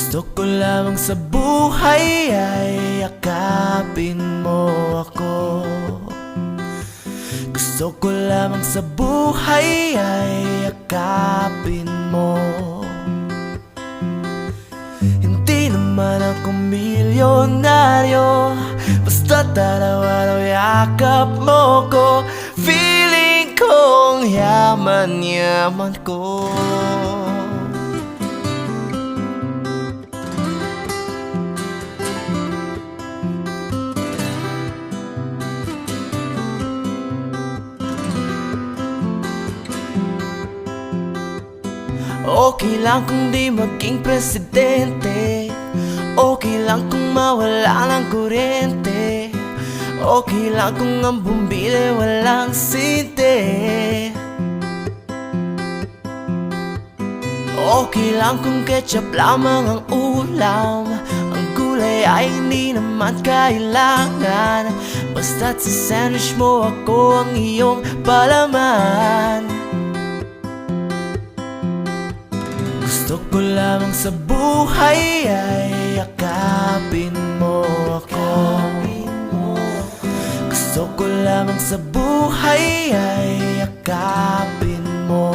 Gusto ko lamang sa buhay ay yakapin mo ako. Gusto ko lamang sa buhay ay yakapin mo. Hindi naman ako milyonaryo, basta't araw-araw yakap mo ko. Feeling kong yaman-yaman ko. Okay lang kung di maging presidente, okay lang kung mawala ng kuryente, okay lang kung ang bumbili walang sinte, okay lang kung ketchup lamang ang ulam, ang gulay ay hindi naman kailangan, basta't sa sandwich mo ako ang iyong palaman. Gusto ko lamang sa buhay ay yakapin mo ako. Gusto ko lamang sa buhay ay yakapin mo.